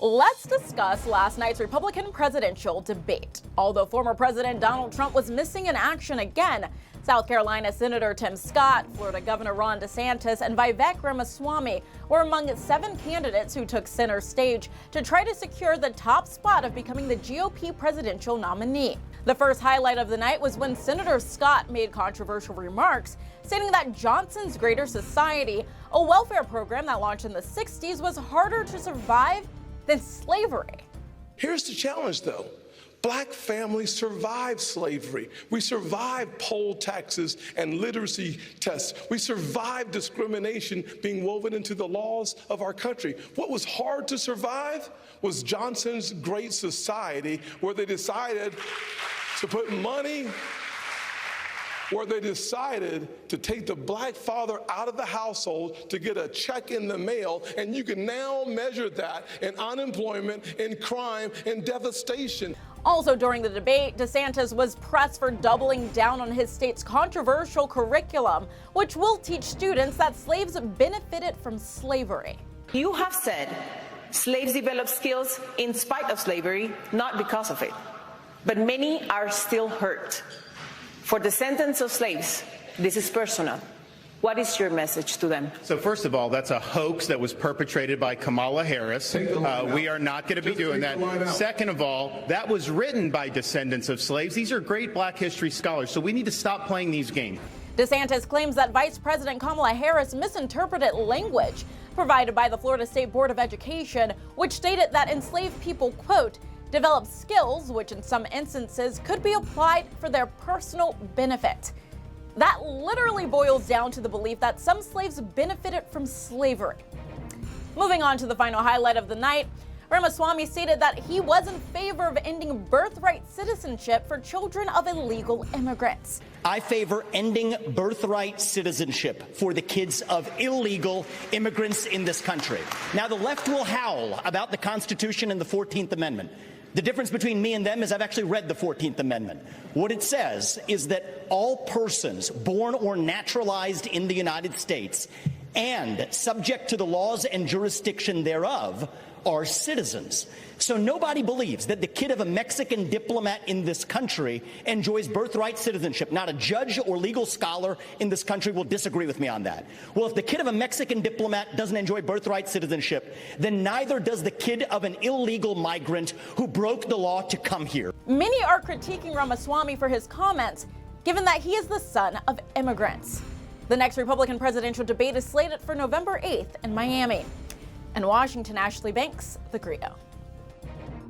Let's discuss last night's Republican presidential debate. Although former President Donald Trump was missing in action again, South Carolina Senator Tim Scott, Florida Governor Ron DeSantis, and Vivek Ramaswamy were among 7 candidates who took center stage to try to secure the top spot of becoming the GOP presidential nominee. The first highlight of the night was when Senator Scott made controversial remarks, stating that Johnson's Greater Society, a welfare program that launched in the 60s, was harder to survive than slavery. Here's the challenge, though. Black families survived slavery. We survived poll taxes and literacy tests. We survived discrimination being woven into the laws of our country. What was hard to survive was Johnson's Great Society, where they decided to put money, where they decided to take the black father out of the household to get a check in the mail, and you can now measure that in unemployment, in crime, in devastation. Also during the debate, DeSantis was pressed for doubling down on his state's controversial curriculum, which will teach students that slaves benefited from slavery. You have said slaves developed skills in spite of slavery, not because of it. But many are still hurt. For descendants of slaves, this is personal. What is your message to them? So first of all, that's a hoax that was perpetrated by Kamala Harris. We are not going to be doing that. Second of all, that was written by descendants of slaves. These are great Black history scholars, so we need to stop playing these games. DeSantis claims that Vice President Kamala Harris misinterpreted language provided by the Florida State Board of Education, which stated that enslaved people, quote, develop skills which in some instances could be applied for their personal benefit. That literally boils down to the belief that some slaves benefited from slavery. Moving on to the final highlight of the night, Ramaswamy stated that he was in favor of ending birthright citizenship for children of illegal immigrants. I favor ending birthright citizenship for the kids of illegal immigrants in this country. Now, the left will howl about the Constitution and the 14th Amendment. The difference between me and them is I've actually read the 14th Amendment. What it says is that all persons born or naturalized in the United States and subject to the laws and jurisdiction thereof are citizens. So nobody believes that the kid of a Mexican diplomat in this country enjoys birthright citizenship. Not a judge or legal scholar in this country will disagree with me on that. Well, if the kid of a Mexican diplomat doesn't enjoy birthright citizenship, then neither does the kid of an illegal migrant who broke the law to come here. Many are critiquing Ramaswamy for his comments, given that he is the son of immigrants. The next Republican presidential debate is slated for November 8th in Miami. In Washington, Ashley Banks, theGrio.